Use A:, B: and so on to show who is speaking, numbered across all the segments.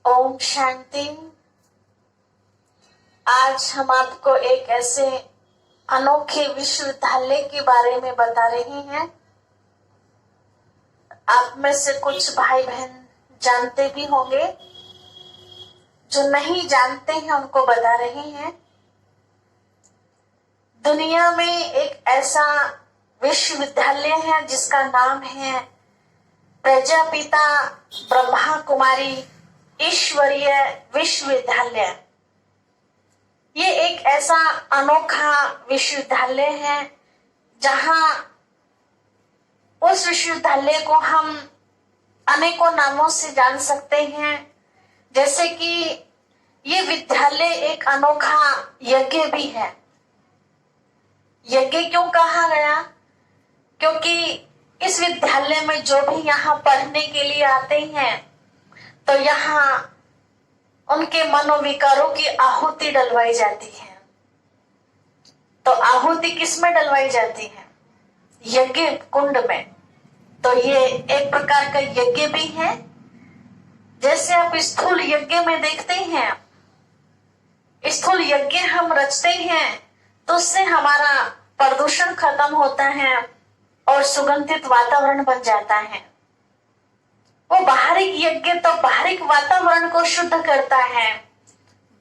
A: ओम शांति। आज हम आपको एक ऐसे अनोखे विश्वविद्यालय के बारे में बता रहे हैं। आप में से कुछ भाई बहन जानते भी होंगे, जो नहीं जानते हैं उनको बता रहे हैं। दुनिया में एक ऐसा विश्वविद्यालय है जिसका नाम है प्रजापिता ब्रह्मा कुमारी ईश्वरीय विश्वविद्यालय। ये एक ऐसा अनोखा विश्वविद्यालय है जहां उस विश्वविद्यालय को हम अनेकों नामों से जान सकते हैं। जैसे कि ये विद्यालय एक अनोखा यज्ञ भी है। यज्ञ क्यों कहा गया? क्योंकि इस विद्यालय में जो भी यहाँ पढ़ने के लिए आते हैं तो यहाँ उनके मनोविकारों की आहुति डलवाई जाती है। तो आहुति किस में डलवाई जाती है? यज्ञ कुंड में। तो ये एक प्रकार का यज्ञ भी है। जैसे आप स्थूल यज्ञ में देखते हैं, स्थूल यज्ञ हम रचते हैं तो उससे हमारा प्रदूषण खत्म होता है और सुगंधित वातावरण बन जाता है। वो बाहरी यज्ञ तो बाहरी वातावरण को शुद्ध करता है,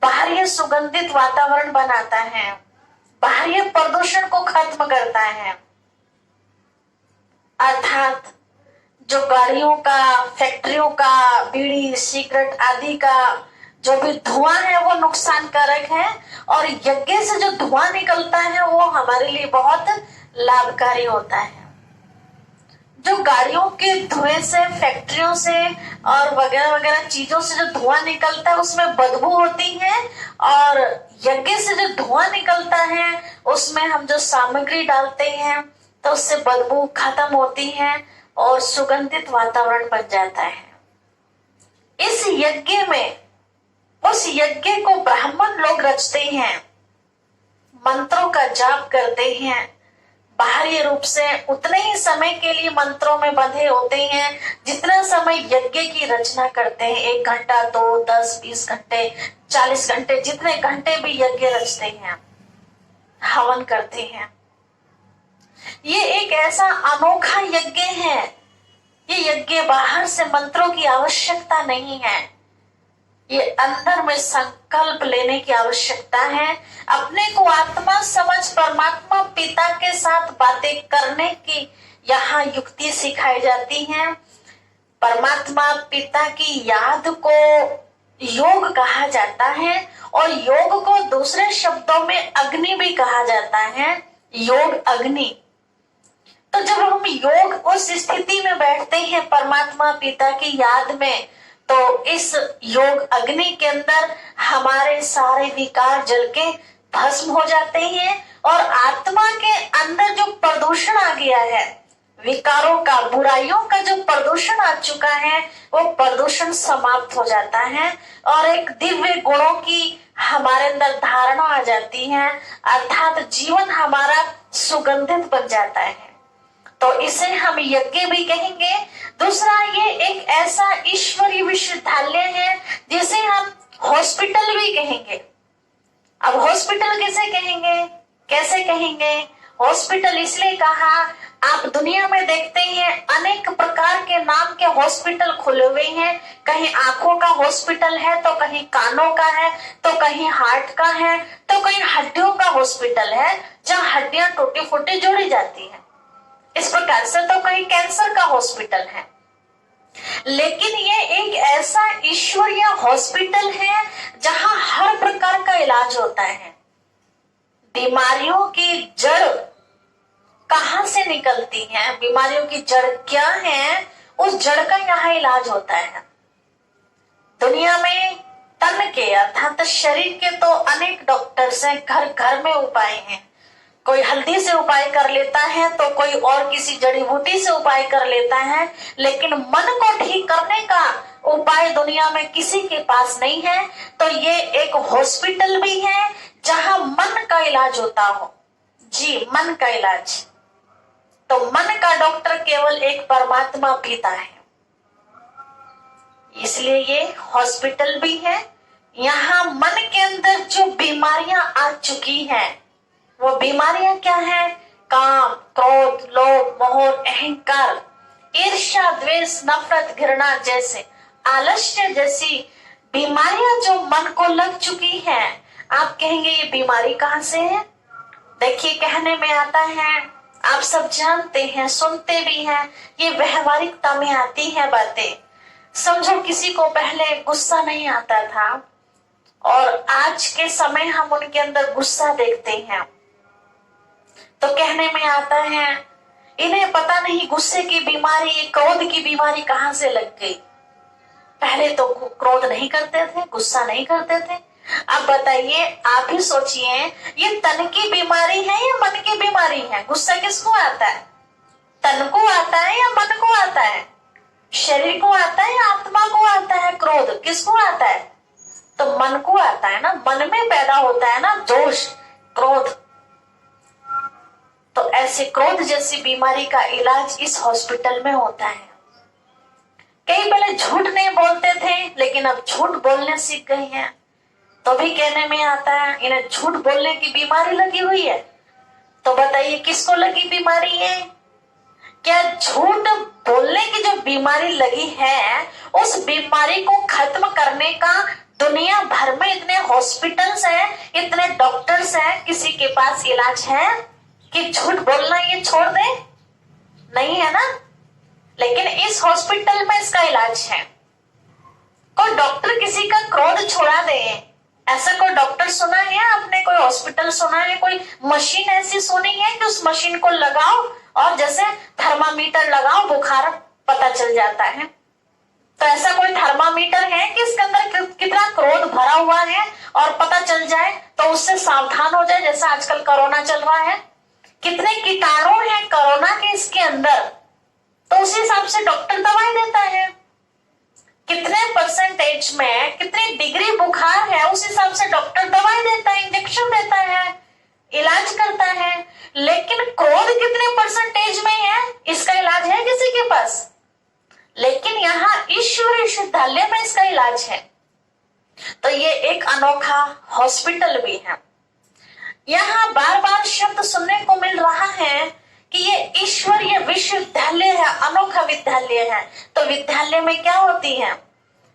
A: बाहरी सुगंधित वातावरण बनाता है, बाहरी प्रदूषण को खत्म करता है। अर्थात जो गाड़ियों का, फैक्ट्रियों का, बीड़ी सिगरेट आदि का जो भी धुआं है वो नुकसानकारक है, और यज्ञ से जो धुआं निकलता है वो हमारे लिए बहुत लाभकारी होता है। जो गाड़ियों के धुएं से, फैक्ट्रियों से और वगैरह वगैरह चीजों से जो धुआं निकलता है उसमें बदबू होती है, और यज्ञ से जो धुआं निकलता है उसमें हम जो सामग्री डालते हैं तो उससे बदबू खत्म होती है और सुगंधित वातावरण बन जाता है। इस यज्ञ में, उस यज्ञ को ब्राह्मण लोग रचते हैं, मंत्रों का जाप करते हैं। बाहरी रूप से उतने ही समय के लिए मंत्रों में बंधे होते हैं जितना समय यज्ञ की रचना करते हैं। 1 घंटा, 2, 10, 20 घंटे, 40 घंटे, जितने घंटे भी यज्ञ रचते हैं, हवन करते हैं। ये एक ऐसा अनोखा यज्ञ है। ये यज्ञ बाहर से मंत्रों की आवश्यकता नहीं है। ये अंदर में संकल्प लेने की आवश्यकता है। अपने को आत्मा समझ परमात्मा पिता के साथ बातें करने की यहाँ युक्ति सिखाई जाती है। परमात्मा पिता की याद को योग कहा जाता है, और योग को दूसरे शब्दों में अग्नि भी कहा जाता है। योग अग्नि। तो जब हम योग उस स्थिति में बैठते हैं परमात्मा पिता की याद में, तो इस योग अग्नि के अंदर हमारे सारे विकार जल के भस्म हो जाते हैं, और आत्मा के अंदर जो प्रदूषण आ गया है, विकारों का, बुराइयों का जो प्रदूषण आ चुका है, वो प्रदूषण समाप्त हो जाता है, और एक दिव्य गुणों की हमारे अंदर धारणा आ जाती है। अर्थात जीवन हमारा सुगंधित बन जाता है। तो इसे हम यज्ञ भी कहेंगे। दूसरा, ये एक ऐसा ईश्वरीय विश्वविद्यालय है जिसे हम हॉस्पिटल भी कहेंगे। अब हॉस्पिटल किसे कहेंगे, कैसे कहेंगे? हॉस्पिटल इसलिए कहा, आप दुनिया में देखते हैं अनेक प्रकार के नाम के हॉस्पिटल खुले हुए हैं। कहीं आंखों का हॉस्पिटल है, तो कहीं कानों का है, तो कहीं हार्ट का है, तो कहीं हड्डियों का हॉस्पिटल है जहाँ हड्डियां टूटी फूटी जोड़ी जाती है। इस प्रकार से तो कहीं कैंसर का हॉस्पिटल है। लेकिन ये एक ऐसा ईश्वरीय हॉस्पिटल है जहां हर प्रकार का इलाज होता है। बीमारियों की जड़ कहां से निकलती है, बीमारियों की जड़ क्या है, उस जड़ का यहाँ इलाज होता है। दुनिया में तन के अर्थात शरीर के तो अनेक डॉक्टर्स हैं, घर घर में उपाय हैं। कोई हल्दी से उपाय कर लेता है, तो कोई और किसी जड़ी बूटी से उपाय कर लेता है, लेकिन मन को ठीक करने का उपाय दुनिया में किसी के पास नहीं है। तो ये एक हॉस्पिटल भी है जहां मन का इलाज होता हो। जी, मन का इलाज। तो मन का डॉक्टर केवल एक परमात्मा पिता है। इसलिए ये हॉस्पिटल भी है। यहाँ मन के अंदर जो बीमारियां आ चुकी हैं, वो बीमारियां क्या है? काम, क्रोध, लोभ, मोह, अहंकार, ईर्ष्या, द्वेष, नफरत, घृणा जैसे, आलस्य जैसी बीमारियां जो मन को लग चुकी हैं। आप कहेंगे ये बीमारी कहां से है? देखिए, कहने में आता है, आप सब जानते हैं, सुनते भी हैं, ये व्यवहारिकता में आती है बातें। समझो किसी को पहले गुस्सा नहीं आता था और आज के समय हम उनके अंदर गुस्सा देखते हैं, तो कहने में आता है इन्हें पता नहीं गुस्से की बीमारी, क्रोध की बीमारी कहां से लग गई। पहले तो क्रोध नहीं करते थे, गुस्सा नहीं करते थे। अब बताइए, आप ही सोचिए, ये तन की बीमारी है या मन की बीमारी है? गुस्सा किसको आता है? तन को आता है या मन को आता है? शरीर को आता है या आत्मा को आता है? क्रोध किसको आता है? तो मन को आता है ना। मन में पैदा होता है ना दोष, क्रोध। तो ऐसे क्रोध जैसी बीमारी का इलाज इस हॉस्पिटल में होता है। कई पहले झूठ नहीं बोलते थे, लेकिन अब झूठ बोलने सीख गए हैं, तो भी कहने में आता है इन्हें झूठ बोलने की बीमारी लगी हुई है। तो बताइए किसको लगी बीमारी है? क्या झूठ बोलने की जो बीमारी लगी है, उस बीमारी को खत्म करने का दुनिया भर में इतने हॉस्पिटल्स हैं, इतने डॉक्टर्स हैं, किसी के पास इलाज है कि झूठ बोलना ये छोड़ दे? नहीं है ना। लेकिन इस हॉस्पिटल में इसका इलाज है। कोई डॉक्टर किसी का क्रोध छोड़ा दे, ऐसा कोई डॉक्टर सुना है आपने? कोई हॉस्पिटल सुना है? कोई मशीन ऐसी सुनी है कि उस मशीन को लगाओ और जैसे थर्मामीटर लगाओ, बुखार पता चल जाता है? तो ऐसा कोई थर्मामीटर है कि इसके अंदर कितना क्रोध भरा हुआ है और पता चल जाए तो उससे सावधान हो जाए? जैसा आजकल कोरोना चल रहा है, कितने कीटाणु हैं कोरोना के इसके अंदर, तो उसी हिसाब से डॉक्टर दवाई देता है। कितने परसेंटेज में कितनी डिग्री बुखार है, उस हिसाब से डॉक्टर दवाई देता है, इंजेक्शन देता है, इलाज करता है। लेकिन क्रोध कितने परसेंटेज में है, इसका इलाज है किसी के पास? लेकिन यहाँ ईश्वर विश्वविद्यालय में इसका इलाज है। तो ये एक अनोखा हॉस्पिटल भी है। यहाँ बार बार शब्द सुनने को मिल रहा है कि ये ईश्वरीय विश्वविद्यालय है, अनोखा विद्यालय है। तो विद्यालय में क्या होती है?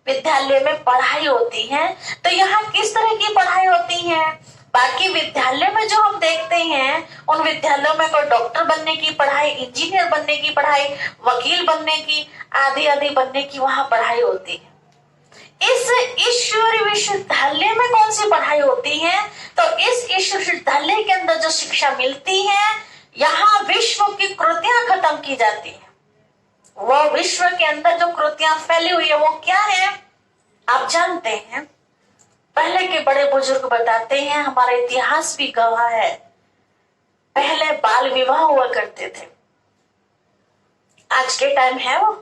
A: विद्यालय में पढ़ाई होती है। तो यहाँ किस तरह की पढ़ाई होती है? बाकी विद्यालय में जो हम देखते हैं, उन विद्यालयों में कोई डॉक्टर बनने की पढ़ाई, इंजीनियर बनने की पढ़ाई, वकील बनने की, आदि आदि बनने की वहां पढ़ाई होती है। इस ईश्वरीय विश्वविद्यालय में कौन सी पढ़ाई होती है? तो इस ईश्वर विश्वविद्यालय के अंदर जो शिक्षा मिलती है, यहाँ विश्व की कृतियां खत्म की जाती है। वो विश्व के अंदर जो कृतियां फैली हुई है वो क्या है आप जानते हैं? पहले के बड़े बुजुर्ग बताते हैं, हमारा इतिहास भी गवाह है, पहले बाल विवाह हुआ करते थे। आज के टाइम है वो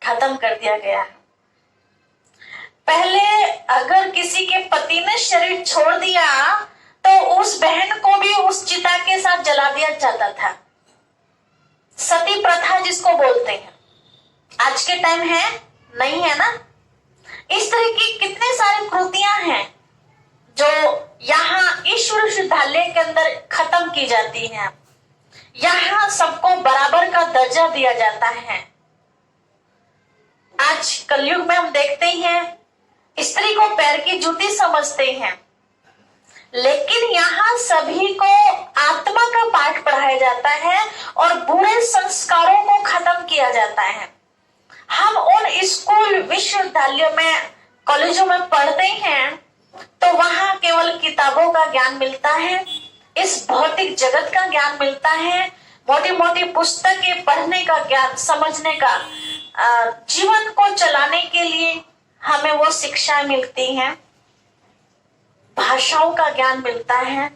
A: खत्म कर दिया गया है। पहले अगर किसी के पति ने शरीर छोड़ दिया तो उस बहन को भी उस चिता के साथ जला दिया जाता था, सती प्रथा जिसको बोलते हैं। आज के टाइम है नहीं है ना। इस तरह की कितने सारी कृतियां हैं जो यहाँ ईश्वर विश्वविद्यालय के अंदर खत्म की जाती हैं। यहाँ सबको बराबर का दर्जा दिया जाता है। आज कलयुग में हम देखते हैं स्त्री को पैर की जूती समझते हैं, लेकिन यहाँ सभी को आत्मा का पाठ पढ़ाया जाता है और बुरे संस्कारों को खत्म किया जाता है। हम उन स्कूल, विश्वविद्यालयों में, कॉलेजों में पढ़ते हैं तो वहां केवल किताबों का ज्ञान मिलता है, इस भौतिक जगत का ज्ञान मिलता है, मोटी मोटी पुस्तकें पढ़ने का ज्ञान, समझने का, जीवन को चलाने के लिए हमें वो शिक्षाएं मिलती हैं, भाषाओं का ज्ञान मिलता है,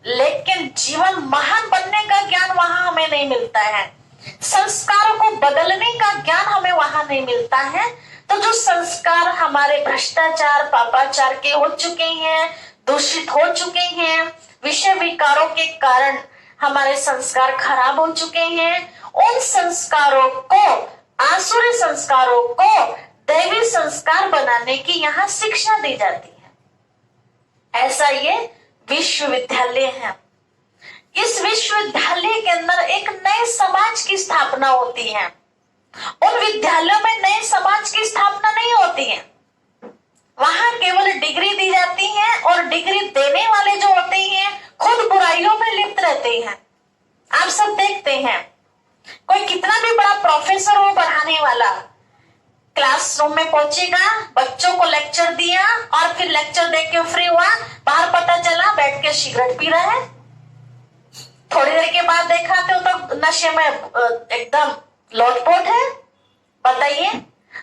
A: लेकिन जीवन महान बनने का ज्ञान वहां हमें नहीं मिलता है। संस्कारों को बदलने का ज्ञान हमें वहां नहीं मिलता है। तो जो संस्कार हमारे भ्रष्टाचार, पापाचार के हो चुके हैं, दूषित हो चुके हैं, विषय विकारों के कारण हमारे संस्कार खराब हो चुके हैं, उन संस्कारों को, आसुरी संस्कारों को दैवी संस्कार बनाने की यहाँ शिक्षा दी जाती है। ऐसा ये विश्वविद्यालय है। इस विश्वविद्यालय के अंदर एक नए समाज की स्थापना होती है। उन विद्यालयों में नए समाज की स्थापना नहीं होती है। वहां केवल डिग्री दी जाती है और डिग्री देने वाले जो होते हैं खुद बुराइयों में लिप्त रहते हैं। आप सब देखते हैं, कोई कितना भी बड़ा प्रोफेसर हो पढ़ाने वाला, क्लासरूम में पहुंचेगा, बच्चों को लेक्चर दिया और फिर लेक्चर देख के फ्री हुआ, बाहर पता चला बैठ के सिगरेट पी रहा है। थोड़ी देर के बाद देखा तो नशे में एकदम लोटपोट है। बताइए,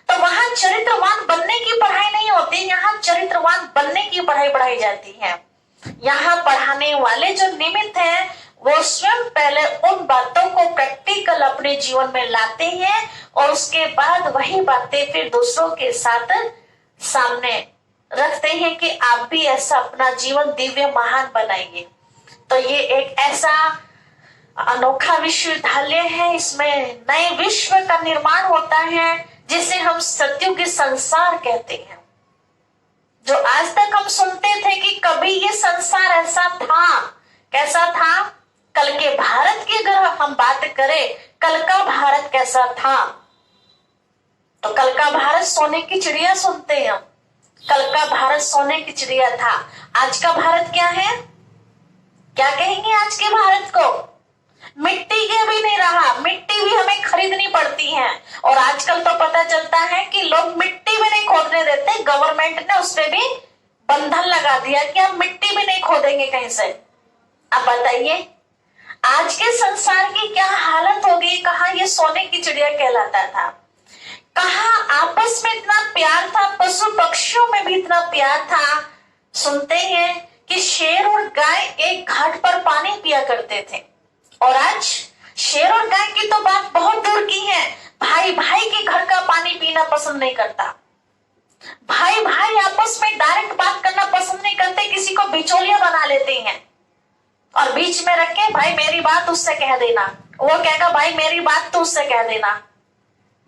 A: तो वहां चरित्रवान बनने की पढ़ाई नहीं होती, यहाँ चरित्रवान बनने की पढ़ाई पढ़ाई जाती है। यहाँ पढ़ाने वाले जो निमित्त हैं वो स्वयं पहले उन बातों को प्रैक्टिकल अपने जीवन में लाते हैं और उसके बाद वही बातें फिर दूसरों के साथ सामने रखते हैं कि आप भी ऐसा अपना जीवन दिव्य महान बनाइए। तो ये एक ऐसा अनोखा विश्वविद्यालय है, इसमें नए विश्व का निर्माण होता है जिसे हम सत्युग संसार कहते हैं। जो आज तक हम सुनते थे कि कभी ये संसार ऐसा था, कैसा था? कल के भारत की अगर हम बात करें, कल का भारत कैसा था? तो कल का भारत सोने की चिड़िया सुनते हैं। कल का भारत सोने की चिड़िया था। आज का भारत क्या है? क्या कहेंगे आज के भारत को? मिट्टी के भी नहीं रहा, मिट्टी भी हमें खरीदनी पड़ती है। और आजकल तो पता चलता है कि लोग मिट्टी भी नहीं खोदने देते। गवर्नमेंट ने उस पे भी बंधन लगा दिया कि हम मिट्टी भी नहीं खोदेंगे कहीं से। अब बताइए, आज के संसार की क्या हालत हो गई? कहाँ ये सोने की चिड़िया कहलाता था, कहाँ आपस में इतना प्यार था, पशु पक्षियों में भी इतना प्यार था। सुनते हैं कि शेर और गाय एक घाट पर पानी पिया करते थे, और आज शेर और गाय की तो बात बहुत दूर की है। भाई भाई के घर का पानी पीना पसंद नहीं करता। भाई भाई आपस में डायरेक्ट बात करना पसंद नहीं करते, किसी को बिचौलिया बना लेते हैं और बीच में रख के भाई मेरी बात उससे कह देना, वो कहेगा भाई मेरी बात तो उससे कह देना।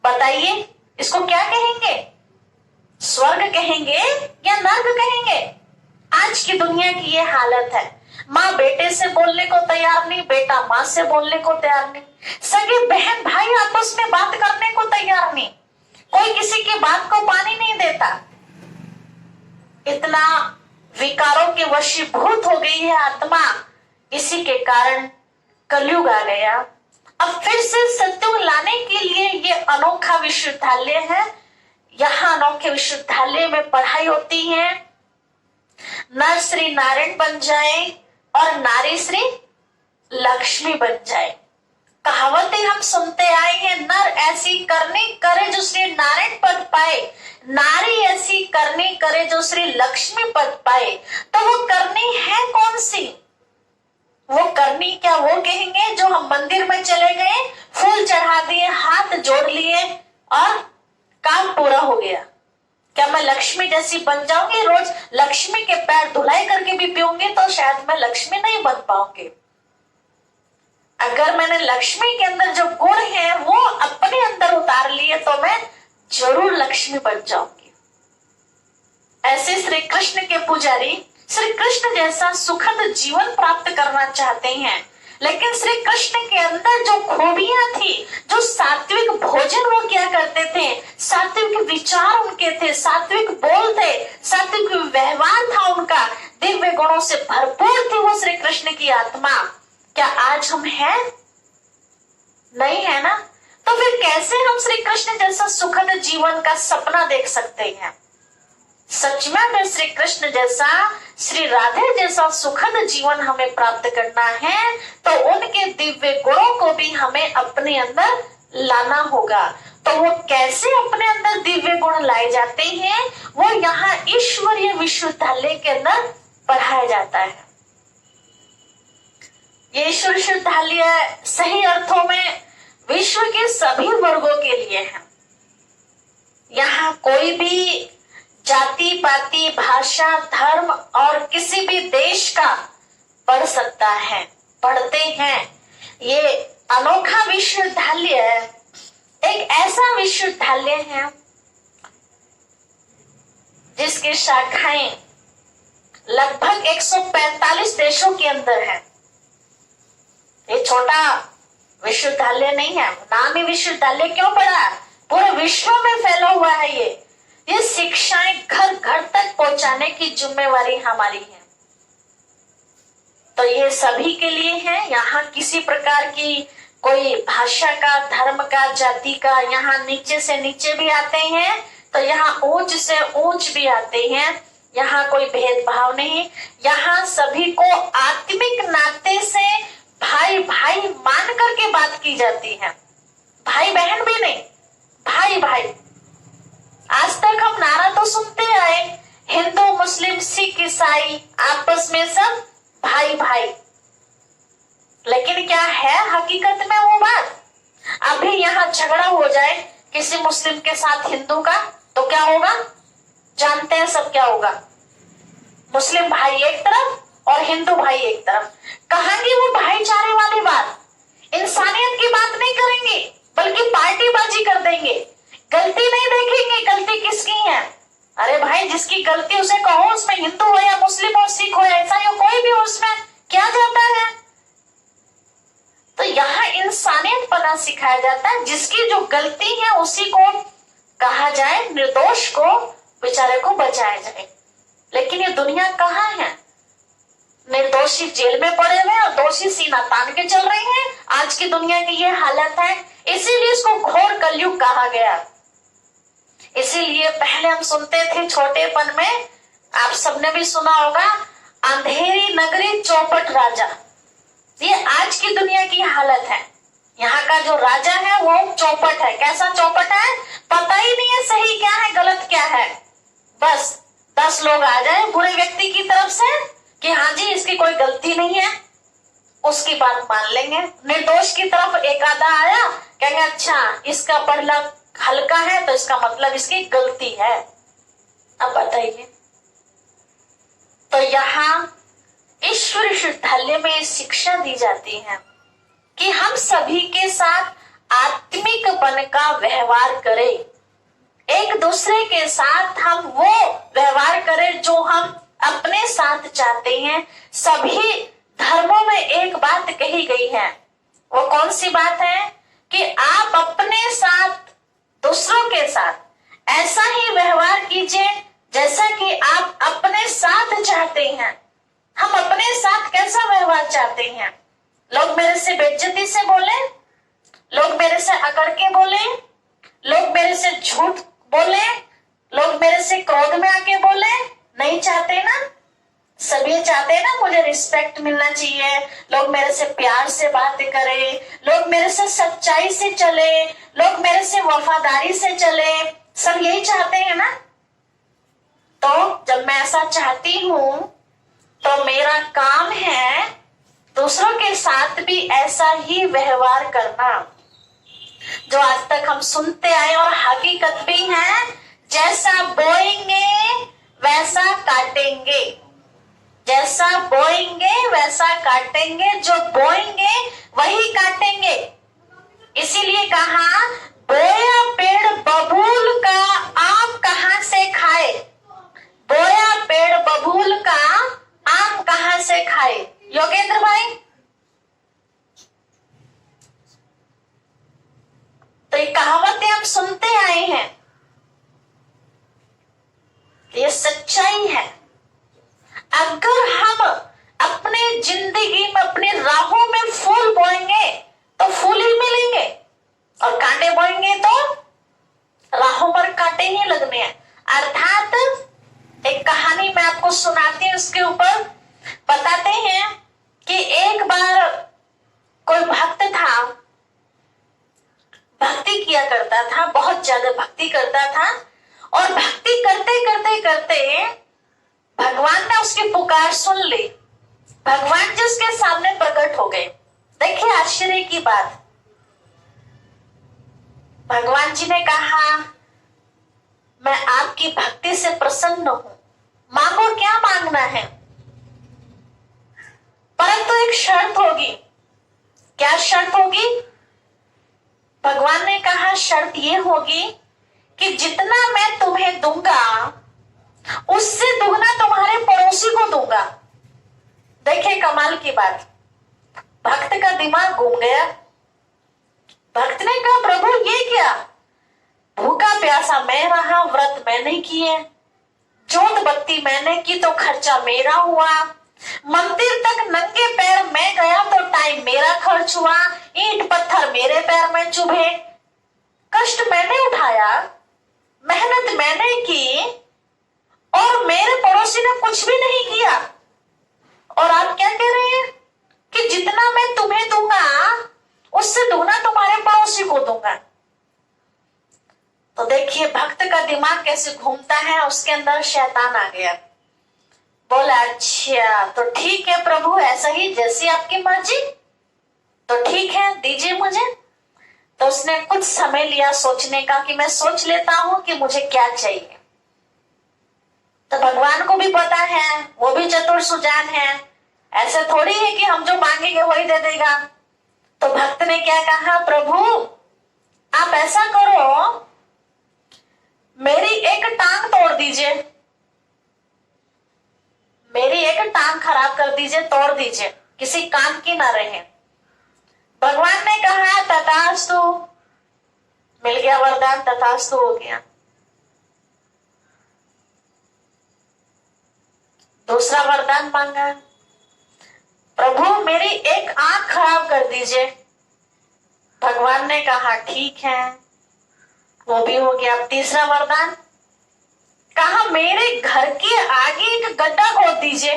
A: बताइए, इसको क्या कहेंगे? स्वर्ग कहेंगे या नर्क कहेंगे? आज की दुनिया की ये हालत है। माँ बेटे से बोलने को तैयार नहीं, बेटा माँ से बोलने को तैयार नहीं, सगे बहन भाई आपस में बात करने को तैयार नहीं, कोई किसी की बात को पानी नहीं देता। इतना विकारों के वशीभूत हो गई है आत्मा, इसी के कारण कलयुग आ गया। अब फिर से सत्युग लाने के लिए ये अनोखा विश्वविद्यालय है। यहाँ अनोखे विश्वविद्यालय में पढ़ाई होती है, नर श्री नारायण बन जाए और नारी श्री लक्ष्मी बन जाए। कहावतें हम सुनते आए हैं, नर ऐसी करनी करे जो श्री नारायण पद पाए, नारी ऐसी करनी करे जो श्री लक्ष्मी पद पाए। तो वो करनी है कौन सी? वो करनी क्या वो कहेंगे जो हम मंदिर में चले गए, फूल चढ़ा दिए, हाथ जोड़ लिए और काम पूरा हो गया। क्या मैं लक्ष्मी जैसी बन जाऊंगी? रोज लक्ष्मी के पैर धुलाई करके भी पीऊंगी तो शायद मैं लक्ष्मी नहीं बन पाऊंगी। अगर मैंने लक्ष्मी के अंदर जो गुण है वो अपने अंदर उतार लिए तो मैं जरूर लक्ष्मी बन जाऊंगी। ऐसे श्री कृष्ण के पुजारी श्री कृष्ण जैसा सुखद जीवन प्राप्त करना चाहते हैं, लेकिन श्री कृष्ण के अंदर जो खूबियां थी, जो सात्विक भोजन वो किया करते थे, सात्विक विचार उनके थे, सात्विक बोल थे, सात्विक व्यवहार था उनका, दिव्य गुणों से भरपूर थी वो श्री कृष्ण की आत्मा। क्या आज हम हैं? नहीं है ना? तो फिर कैसे हम श्री कृष्ण जैसा सुखद जीवन का सपना देख सकते हैं? सच में अगर श्री कृष्ण जैसा, श्री राधे जैसा सुखद जीवन हमें प्राप्त करना है तो उनके दिव्य गुणों को भी हमें अपने अंदर लाना होगा। तो वो कैसे अपने अंदर दिव्य गुण लाए जाते हैं? वो यहाँ ईश्वरीय विश्वविद्यालय के अंदर पढ़ाया जाता है। ये ईश्वर विश्वविद्यालय सही अर्थों में विश्व के सभी वर्गों के लिए है। यहाँ कोई भी जाति पाति भाषा धर्म और किसी भी देश का पढ़ सकता है, पढ़ते हैं। ये अनोखा विश्वविद्यालय एक ऐसा विश्वविद्यालय है जिसकी शाखाएं लगभग 145 देशों के अंदर है। ये छोटा विश्वविद्यालय नहीं है, नाम ही विश्वविद्यालय क्यों पड़ा, पूरे विश्व में फैला हुआ है। ये शिक्षाएं घर घर तक पहुंचाने की जिम्मेवारी हमारी है। तो ये सभी के लिए है। यहाँ किसी प्रकार की कोई भाषा का, धर्म का, जाति का, यहाँ नीचे से नीचे भी आते हैं तो यहाँ ऊंच से ऊंच भी आते हैं। यहाँ कोई भेदभाव नहीं, यहाँ सभी को आत्मिक नाते से भाई भाई मान करके बात की जाती है। भाई बहन भी नहीं, भाई भाई। आज तक हम नारा तो सुनते आए, हिंदू मुस्लिम सिख ईसाई आपस में सब भाई भाई, लेकिन क्या है हकीकत में वो बात? अभी यहाँ झगड़ा हो जाए किसी मुस्लिम के साथ हिंदू का तो क्या होगा? जानते हैं सब क्या होगा। मुस्लिम भाई एक तरफ और हिंदू भाई एक तरफ। कहेंगे वो भाईचारे वाली बात, इंसानियत की बात नहीं करेंगे, बल्कि पार्टीबाजी कर देंगे। गलती नहीं देखेंगे गलती किसकी है। अरे भाई, जिसकी गलती उसे कहो, उसमें हिंदू हो या मुस्लिम हो, सिख हो या ईसाई हो, कोई भी हो, उसमें क्या जाता है? तो यहाँ इंसानियत पना सिखाया जाता है। जिसकी जो गलती है उसी को कहा जाए, निर्दोष को, बेचारे को बचाया जाए। लेकिन ये दुनिया कहाँ है? निर्दोषी जेल में पड़े हुए और दोषी सीना तान के चल रहे हैं। आज की दुनिया की ये हालत है, इसीलिए इसको घोर कलयुग कहा गया। इसीलिए पहले हम सुनते थे छोटेपन में, आप सबने भी सुना होगा, अंधेरी नगरी चौपट राजा। ये आज की दुनिया की हालत है। यहाँ का जो राजा है वो चौपट है। कैसा चौपट है? पता ही नहीं है सही क्या है गलत क्या है। बस 10 लोग आ जाए बुरे व्यक्ति की तरफ से कि हाँ जी इसकी कोई गलती नहीं है, उसकी बात मान लेंगे। निर्दोष की तरफ एक आधा आया, कहेंगे अच्छा इसका पढ़ना हल्का है तो इसका मतलब इसकी गलती है। अब बताइए, तो यहाँ ईश्वर विश्वविद्यालय में शिक्षा दी जाती है कि हम सभी के साथ आत्मिक बन का व्यवहार करें, एक दूसरे के साथ हम वो व्यवहार करें जो हम अपने साथ चाहते हैं। सभी धर्मों में एक बात कही गई है, वो कौन सी बात है? कि आप अपने साथ, दूसरों के साथ ऐसा ही व्यवहार कीजिए जैसा कि आप अपने साथ चाहते हैं। हम अपने साथ कैसा व्यवहार चाहते हैं? लोग मेरे से बेइज्जती से बोले, लोग मेरे से अकड़ के बोले, लोग मेरे से झूठ बोले, लोग मेरे से क्रोध में आके बोले, नहीं चाहते ना। सभी चाहते हैं ना मुझे रिस्पेक्ट मिलना चाहिए, लोग मेरे से प्यार से बात करें, लोग मेरे से सच्चाई से चले, लोग मेरे से वफादारी से चले, सब यही चाहते हैं ना। तो जब मैं ऐसा चाहती हूं तो मेरा काम है दूसरों के साथ भी ऐसा ही व्यवहार करना, जो आज तक हम सुनते आए और हकीकत भी है। जैसा बोएंगे वैसा काटेंगे, जैसा बोएंगे वैसा काटेंगे, जो बोएंगे वही काटेंगे। इसीलिए कहा, बोया पेड़ बबूल का आम कहां से खाए, बोया पेड़ बबूल का आम कहां से खाए। योगेंद्र भाई, तो ये कहावतें हम सुनते आए हैं, ये सच्चाई है। अगर हम अपने जिंदगी में, अपनी राहों में फूल बोएंगे तो फूल ही मिलेंगे, और कांटे बोएंगे तो राहों पर कांटे ही लगने हैं। अर्थात एक कहानी मैं आपको सुनाती हूँ, उसके ऊपर बताते हैं कि एक बार कोई भक्त था, भक्ति किया करता था, बहुत ज्यादा भक्ति करता था, और भक्ति करते करते करते भगवान ने उसकी पुकार सुन ली। भगवान जी उसके सामने प्रकट हो गए। देखिए आश्चर्य की बात, भगवान जी ने कहा, मैं आपकी भक्ति से प्रसन्न हूं, मांगो क्या मांगना है, परंतु एक शर्त होगी। क्या शर्त होगी? भगवान ने कहा शर्त ये होगी कि जितना मैं तुम्हें दूंगा उससे दुगना तुम्हारे पड़ोसी को दूंगा। देखिए कमाल की बात, भक्त का दिमाग घूम गया। भक्त ने कहा प्रभु ये क्या, भूखा प्यासा मैं रहा, व्रत मैंने किए, जोत बत्ती मैंने की तो खर्चा मेरा हुआ, मंदिर तक नंगे पैर मैं गया तो टाइम मेरा खर्च हुआ, ईंट पत्थर मेरे पैर में चुभे, कष्ट मैंने उठाया, मेहनत मैंने की, और मेरे पड़ोसी ने कुछ भी नहीं किया। और आप क्या कह रहे हैं कि जितना मैं तुम्हें दूंगा उससे दुगना तुम्हारे पड़ोसी को दूंगा। तो देखिए भक्त का दिमाग कैसे घूमता है, उसके अंदर शैतान आ गया। बोला अच्छा तो ठीक है प्रभु, ऐसा ही जैसी आपकी मर्जी, तो ठीक है दीजिए मुझे। तो उसने कुछ समय लिया सोचने का कि मैं सोच लेता हूं कि मुझे क्या चाहिए। तो भगवान को भी पता है, वो भी चतुर सुजान है, ऐसे थोड़ी है कि हम जो मांगेंगे वही दे देगा। तो भक्त ने क्या कहा, प्रभु आप ऐसा करो, मेरी एक टांग तोड़ दीजिए, मेरी एक टांग खराब कर दीजिए, तोड़ दीजिए, किसी काम की ना रहे। भगवान ने कहा तथास्तु, मिल गया वरदान, तथास्तु हो गया। दूसरा वरदान मांगा, प्रभु मेरी एक आंख खराब कर दीजिए। भगवान ने कहा ठीक है, वो भी हो गया। अब तीसरा वरदान, कहा मेरे घर के आगे एक गड्ढा खोद दीजिए।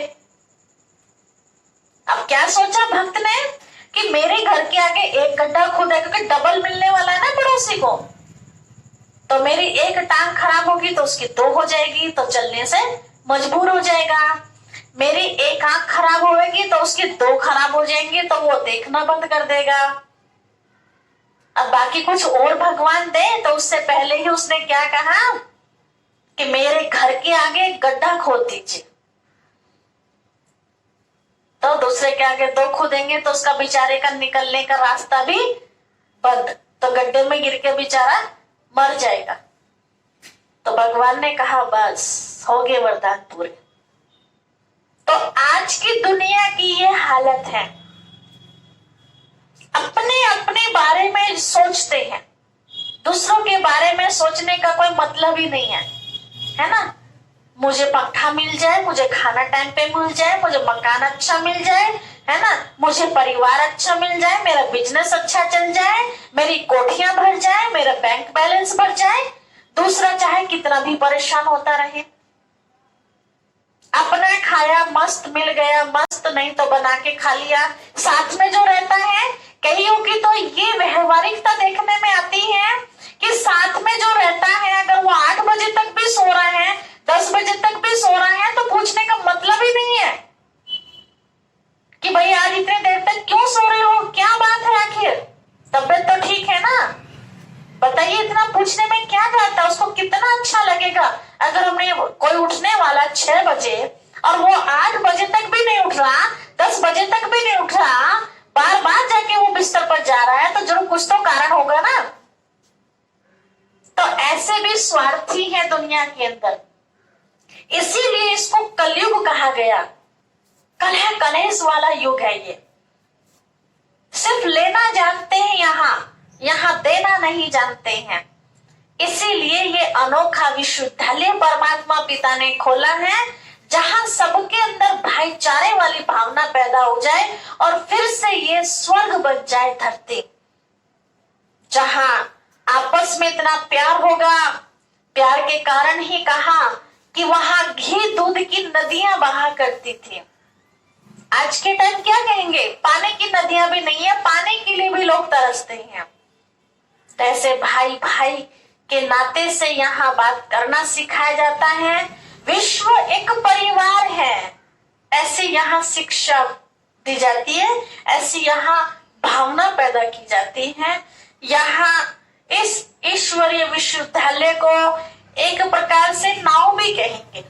A: अब क्या सोचा भक्त ने कि मेरे घर के आगे एक गड्ढा खोदा, क्योंकि डबल मिलने वाला है ना पड़ोसी को, तो मेरी एक टांग खराब होगी तो उसकी दो हो जाएगी, तो चलने से मजबूर हो जाएगा। मेरी एक आंख खराब होगी तो उसकी दो खराब हो जाएंगी, तो वो देखना बंद कर देगा। अब बाकी कुछ और भगवान दे, तो उससे पहले ही उसने क्या कहा कि मेरे घर के आगे गड्ढा खोद दीजिए। तो दूसरे के आगे दो खोदेंगे तो उसका बेचारे का निकलने का रास्ता भी बंद, तो गड्ढे में गिर के बेचारा मर जाएगा। तो भगवान ने कहा बस हो गए वरदान पूरे। तो आज की दुनिया की ये हालत है, अपने अपने बारे में सोचते हैं, दूसरों के बारे में सोचने का कोई मतलब ही नहीं है ना। मुझे पंखा मिल जाए, मुझे खाना टाइम पे मिल जाए, मुझे मकान अच्छा मिल जाए, है ना, मुझे परिवार अच्छा मिल जाए, मेरा बिजनेस अच्छा चल जाए, मेरी कोठियां भर जाए, मेरा बैंक बैलेंस भर जाए, दूसरा चाहे कितना भी परेशान होता रहे। अपना खाया मस्त मिल गया, मस्त नहीं तो बना के खा लिया। साथ में जो रहता है, कईयों की तो ये व्यवहारिकता देखने में आती है कि साथ में जो रहता है अगर वो 8 बजे तक भी सो रहा है, 10 बजे तक भी सो रहा है, तो पूछने का मतलब ही नहीं है कि भाई आज इतने देर तक क्यों सो रहे हो, क्या बात है, आखिर तबियत तो ठीक है ना। बताइए इतना पूछने में क्या जाता है, उसको कितना अच्छा लगेगा अगर हमने कोई उठने वाला 6 बजे और वो 8 बजे तक भी नहीं उठ रहा, 10 बजे तक भी नहीं उठ रहा, बार बार जाके वो बिस्तर पर जा रहा है, तो जरूर कुछ तो कारण होगा ना। तो ऐसे भी स्वार्थी है दुनिया के अंदर, इसीलिए इसको कलयुग कहा गया। कलह कलेश वाला युग है ये, सिर्फ लेना जानते हैं, यहाँ देना नहीं जानते हैं। इसीलिए ये अनोखा विश्वविद्यालय परमात्मा पिता ने खोला है, जहां सबके अंदर भाईचारे वाली भावना पैदा हो जाए और फिर से ये स्वर्ग बन जाए धरती, जहां आपस में इतना प्यार होगा। प्यार के कारण ही कहा कि वहां घी दूध की नदियां बहा करती थी। आज के टाइम क्या कहेंगे, पानी की नदियां भी नहीं है, पानी के लिए भी लोग तरसते हैं। तो ऐसे भाई भाई के नाते से यहाँ बात करना सिखाया जाता है। विश्व एक परिवार है, ऐसी यहाँ शिक्षा दी जाती है, ऐसी यहाँ भावना पैदा की जाती है। यहाँ इस ईश्वरीय विश्वविद्यालय को एक प्रकार से नाव भी कहेंगे।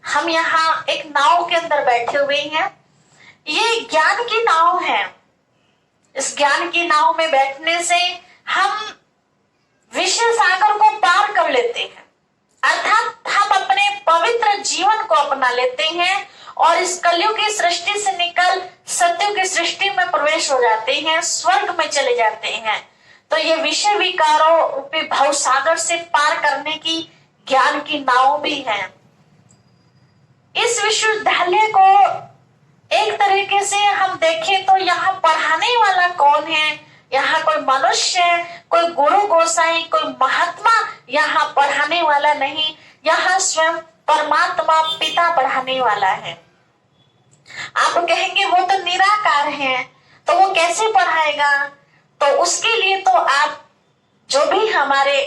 A: हम यहाँ एक नाव के अंदर बैठे हुए हैं, ये ज्ञान की नाव है। इस ज्ञान की नाव में बैठने से हम विश्व सागर को पार कर लेते हैं, अर्थात हम अपने पवित्र बना लेते हैं और इस कलयुग की सृष्टि से निकल सत्युग की सृष्टि में प्रवेश हो जाते हैं, स्वर्ग में चले जाते हैं। तो ये विषय विकारों रूपी भव सागर से पार करने की ज्ञान की नाव भी है। इस विश्वविद्यालय को एक तरीके से हम देखें तो यहाँ पढ़ाने वाला कौन है? यहाँ कोई मनुष्य, कोई गुरु गोसाई, कोई महात्मा यहाँ पढ़ाने वाला नहीं, यहाँ स्वयं परमात्मा पिता पढ़ाने वाला है। आप कहेंगे वो तो निराकार है, तो वो कैसे पढ़ाएगा? तो उसके लिए तो आप जो भी हमारे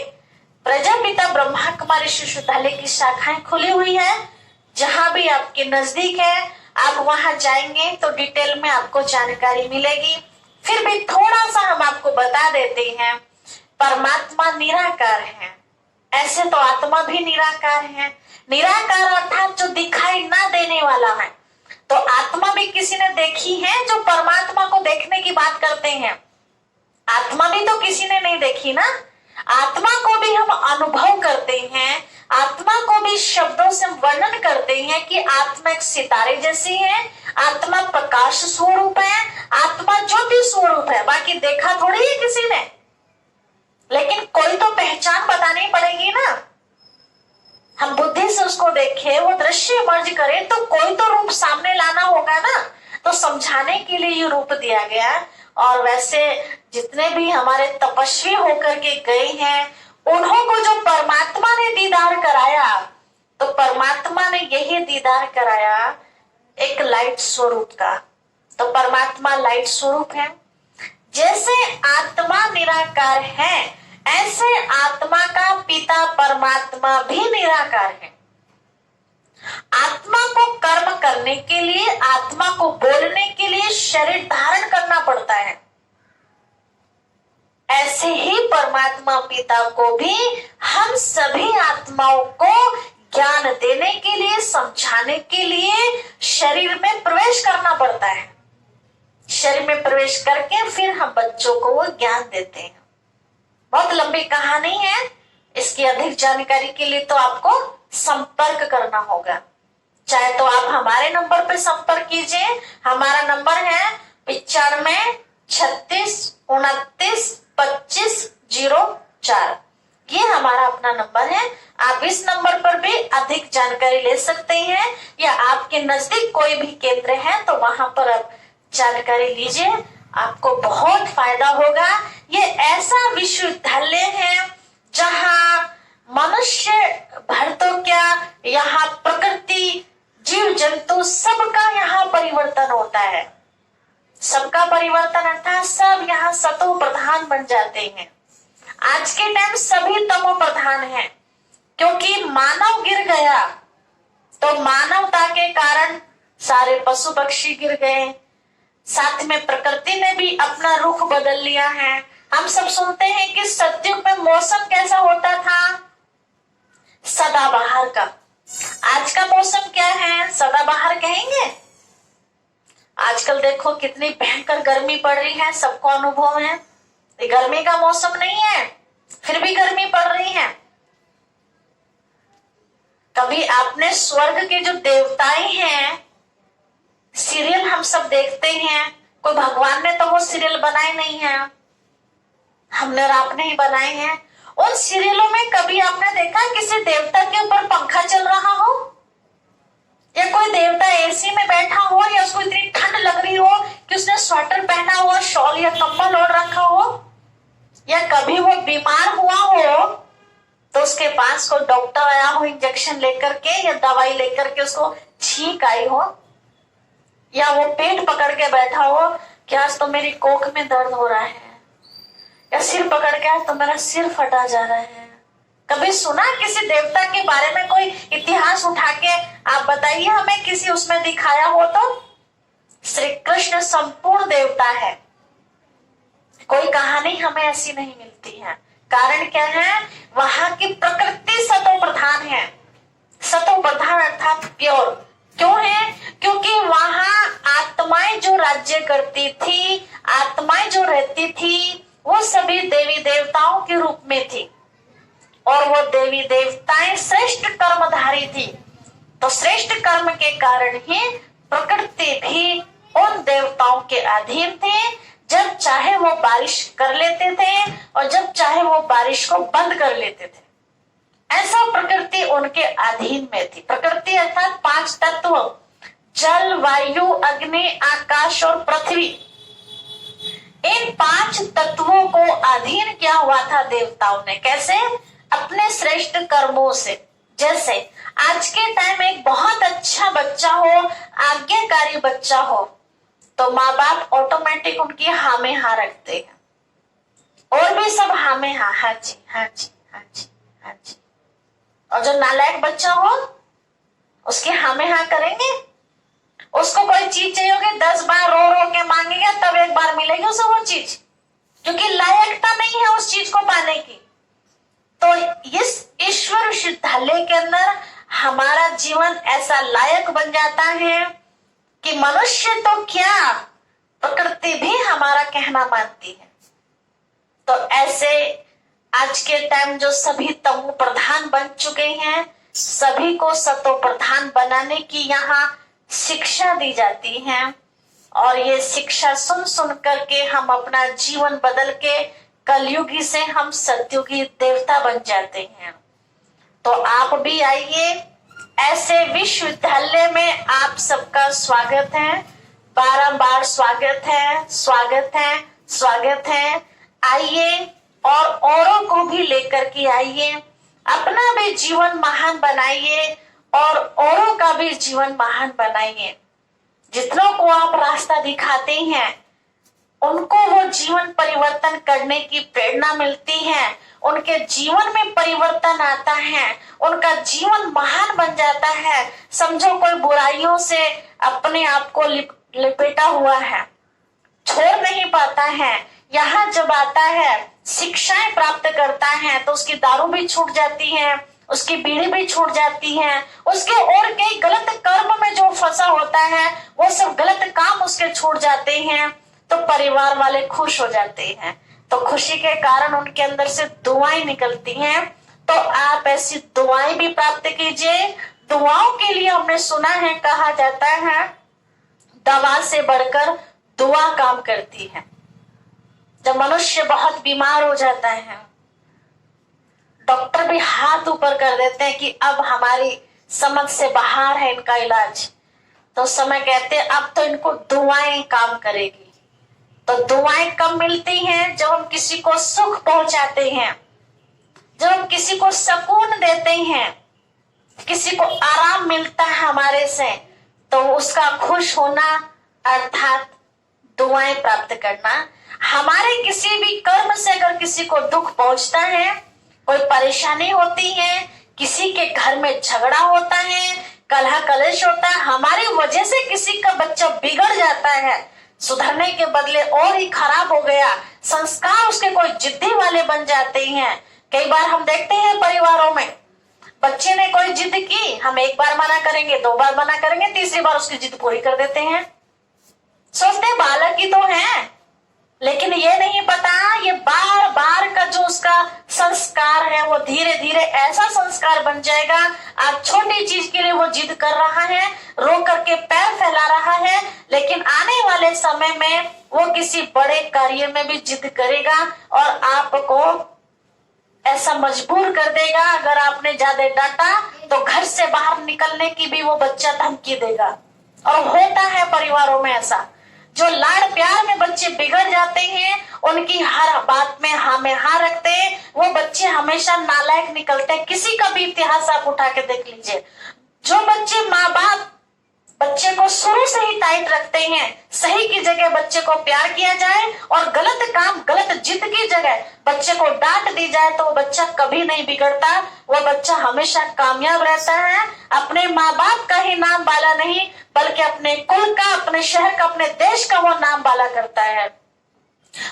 A: प्रजापिता ब्रह्मा कुमारी विश्वविद्यालय की शाखाएं खुली हुई है, जहां भी आपके नजदीक है, आप वहां जाएंगे तो डिटेल में आपको जानकारी मिलेगी। फिर भी थोड़ा सा हम आपको बता देते हैं, परमात्मा निराकार है, ऐसे तो आत्मा भी निराकार है। निराकार अर्थात जो दिखाई ना देने वाला है। तो आत्मा भी किसी ने देखी है? जो परमात्मा को देखने की बात करते हैं, आत्मा भी तो किसी ने नहीं देखी ना। आत्मा को भी हम अनुभव करते हैं, आत्मा को भी शब्दों से वर्णन करते हैं कि आत्मा एक सितारे जैसी है, आत्मा प्रकाश स्वरूप है, आत्मा ज्योति स्वरूप है। बाकी देखा थोड़ी है किसी ने, लेकिन कोई तो पहचान बतानी पड़ेगी ना। हम बुद्धि से उसको देखें, वो दृश्य मर्ज करें, तो कोई तो रूप सामने लाना होगा ना। तो समझाने के लिए ये रूप दिया गया। और वैसे जितने भी हमारे तपस्वी होकर के गए हैं, उन्हों को जो परमात्मा ने दीदार कराया, तो परमात्मा ने यही दीदार कराया एक लाइट स्वरूप का। तो परमात्मा लाइट स्वरूप है। जैसे आत्मा निराकार है, ऐसे आत्मा का पिता परमात्मा भी निराकार है। आत्मा को कर्म करने के लिए, आत्मा को बोलने के लिए शरीर धारण करना पड़ता है। ऐसे ही परमात्मा पिता को भी हम सभी आत्माओं को ज्ञान देने के लिए, समझाने के लिए शरीर में प्रवेश करना पड़ता है। शरीर में प्रवेश करके फिर हम बच्चों को वो ज्ञान देते हैं। बहुत लंबी कहानी है, इसकी अधिक जानकारी के लिए तो आपको संपर्क करना होगा। चाहे तो आप हमारे नंबर पर संपर्क कीजिए। हमारा नंबर है 95 36 29 25 04। ये हमारा अपना नंबर है। आप इस नंबर पर भी अधिक जानकारी ले सकते हैं, या आपके नजदीक कोई भी केंद्र है तो वहां पर आप जानकारी लीजिए, आपको बहुत फायदा होगा। ये ऐसा विश्वविद्यालय है जहां मनुष्य भर तो क्या, यहाँ प्रकृति, जीव जंतु सबका यहाँ परिवर्तन होता है। सबका परिवर्तन अर्थात सब यहाँ सतो प्रधान बन जाते हैं। आज के टाइम सभी तमो प्रधान हैं, क्योंकि मानव गिर गया तो मानवता के कारण सारे पशु पक्षी गिर गए, साथ में प्रकृति ने भी अपना रुख बदल लिया है। हम सब सुनते हैं कि सतयुग में मौसम कैसा होता था, सदाबहार का। आज का मौसम क्या है, सदाबहार कहेंगे? आजकल देखो कितनी भयंकर गर्मी पड़ रही है, सबको अनुभव है। ये गर्मी का मौसम नहीं है, फिर भी गर्मी पड़ रही है। कभी आपने स्वर्ग के जो देवताएं हैं, सीरियल हम सब देखते हैं, कोई भगवान ने तो वो सीरियल बनाए नहीं है, हमने और आपने ही बनाए हैं। उन सीरियलों में कभी आपने देखा किसी देवता के ऊपर पंखा चल रहा हो, या कोई देवता एसी में बैठा हो, या उसको इतनी ठंड लग रही हो कि उसने स्वेटर पहना हो, शॉल या कंबल ओढ़ रखा हो, या कभी वो बीमार हुआ हो तो उसके पास कोई डॉक्टर आया हो इंजेक्शन लेकर के या दवाई लेकर के उसको छींक आई हो, या वो पेट पकड़ के बैठा हो कि आज तो मेरी कोख में दर्द हो रहा है, या सिर पकड़ के आज तो मेरा सिर फटा जा रहा है। कभी सुना किसी देवता के बारे में? कोई इतिहास उठा के आप बताइए हमें, किसी उसमें दिखाया हो तो? श्री कृष्ण संपूर्ण देवता है, कोई कहानी हमें ऐसी नहीं मिलती है। कारण क्या है? वहां की प्रकृति सतो प्रधान है। सतो प्रधान अर्थात प्योर। क्यों है? क्योंकि वहां आत्माएं जो राज्य करती थी, आत्माएं जो रहती थी, वो सभी देवी देवताओं के रूप में थी, और वो देवी देवताएं श्रेष्ठ कर्मधारी थी। तो श्रेष्ठ कर्म के कारण ही प्रकृति भी उन देवताओं के अधीन थे। जब चाहे वो बारिश कर लेते थे और जब चाहे वो बारिश को बंद कर लेते थे। ऐसा प्रकृति उनके अधीन में थी। प्रकृति अर्थात 5 तत्व, जल, वायु, अग्नि, आकाश और पृथ्वी। इन 5 तत्वों को अधीन किया हुआ था देवताओं ने। कैसे? अपने श्रेष्ठ कर्मों से। जैसे आज के टाइम एक बहुत अच्छा बच्चा हो, आज्ञाकारी बच्चा हो, तो माँ बाप ऑटोमेटिक उनकी हाँ में हाँ रखते हैं और भी सब हाँ में हाँ, हाँ जी, हाँ जी, हाँ जी, हाँ जी। और जो नालायक बच्चा हो उसके हाँ में हाँ करेंगे। उसको कोई चीज चाहिए होगी 10 बार रो रो के मांगेगा तब एक बार मिलेगी उसे वो चीज, क्योंकि लायकता नहीं है उस चीज को पाने की। तो इस ईश्वर विश्वविद्यालय के अंदर हमारा जीवन ऐसा लायक बन जाता है कि मनुष्य तो क्या, प्रकृति भी हमारा कहना मानती है। तो ऐसे आज के टाइम जो सभी तमो प्रधान बन चुके हैं, सभी को सतो प्रधान बनाने की यहाँ शिक्षा दी जाती है और ये शिक्षा सुन सुन करके हम अपना जीवन बदल के कलयुगी से हम सतयुगी देवता बन जाते हैं। तो आप भी आइए, ऐसे विश्वविद्यालय में आप सबका स्वागत है, बारंबार स्वागत है, स्वागत है, स्वागत है। आइए और औरों को भी लेकर के आइए, अपना भी जीवन महान बनाइए और औरों का भी जीवन महान बनाइए। जितनों को आप रास्ता दिखाते हैं उनको वो जीवन परिवर्तन करने की प्रेरणा मिलती है, उनके जीवन में परिवर्तन आता है, उनका जीवन महान बन जाता है। समझो कोई बुराइयों से अपने आप को लिपेटा हुआ है, छोड़ नहीं पाता है, यहाँ जब आता है शिक्षाएं प्राप्त करता है तो उसकी दारू भी छूट जाती है, उसकी बीड़ी भी छूट जाती है, उसके और कई गलत कर्म में जो फंसा होता है वो सब गलत काम उसके छूट जाते हैं। तो परिवार वाले खुश हो जाते हैं, तो खुशी के कारण उनके अंदर से दुआएं निकलती हैं। तो आप ऐसी दुआएं भी प्राप्त कीजिए। दुआओं के लिए हमने सुना है, कहा जाता है दवा से बढ़कर दुआ काम करती है। जब मनुष्य बहुत बीमार हो जाता है, डॉक्टर भी हाथ ऊपर कर देते हैं कि अब हमारी समझ से बाहर है इनका इलाज, तो उस समय कहते हैं अब तो इनको दुआएं काम करेगी। तो दुआएं कब मिलती हैं? जब हम किसी को सुख पहुंचाते हैं, जब हम किसी को सुकून देते हैं, किसी को आराम मिलता है हमारे से, तो उसका खुश होना अर्थात दुआएं प्राप्त करना। हमारे किसी भी कर्म से अगर किसी को दुख पहुंचता है, कोई परेशानी होती है, किसी के घर में झगड़ा होता है, कलह कलेश होता है, हमारी वजह से किसी का बच्चा बिगड़ जाता है, सुधरने के बदले और ही खराब हो गया, संस्कार उसके कोई जिद्दी वाले बन जाते हैं। कई बार हम देखते हैं परिवारों में बच्चे ने कोई जिद की, हम एक बार मना करेंगे, 2 बार मना करेंगे, तीसरी बार उसकी जिद पूरी कर देते हैं। सोचते बालक ही तो है, लेकिन ये नहीं पता ये बार बार का जो उसका संस्कार है वो धीरे धीरे ऐसा संस्कार बन जाएगा। आज छोटी चीज के लिए वो जिद कर रहा है, रो करके पैर फैला रहा है, लेकिन आने वाले समय में वो किसी बड़े कार्य में भी जिद करेगा और आपको ऐसा मजबूर कर देगा। अगर आपने ज्यादा डांटा तो घर से बाहर निकलने की भी वो बच्चा धमकी देगा। और होता है परिवारों में ऐसा, जो लाड़ प्यार में बच्चे बिगड़ जाते हैं, उनकी हर बात में हाँ में हाँ रखते हैं, वो बच्चे हमेशा नालायक निकलते हैं। किसी का भी इतिहास आप उठा के देख लीजिए, जो बच्चे माँ बाप बच्चे को शुरू से ही टाइट रखते हैं, सही की जगह बच्चे को प्यार किया जाए और गलत काम गलत जिद की जगह बच्चे को डांट दी जाए तो वो बच्चा कभी नहीं बिगड़ता, वो बच्चा हमेशा कामयाब रहता है। अपने माँ बाप का ही नाम बाला नहीं बल्कि अपने कुल का, अपने शहर का, अपने देश का वो नाम बाला करता है।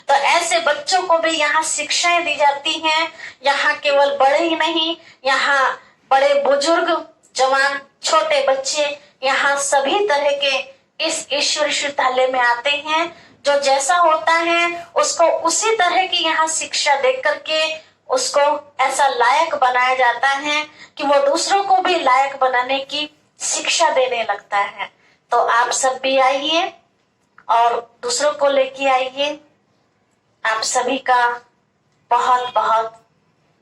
A: तो ऐसे बच्चों को भी यहाँ शिक्षाएं दी जाती हैं। यहाँ केवल बड़े ही नहीं, यहाँ बड़े बुजुर्ग, जवान, छोटे बच्चे, यहाँ सभी तरह के इस ईश्वर विश्वविद्यालय में आते हैं। जो जैसा होता है उसको उसी तरह की यहाँ शिक्षा दे करके उसको ऐसा लायक बनाया जाता है कि वो दूसरों को भी लायक बनाने की शिक्षा देने लगता है। तो आप सब भी आइए और दूसरों को लेके आइए। आप सभी का बहुत बहुत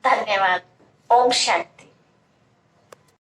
A: धन्यवाद। ओम शांति।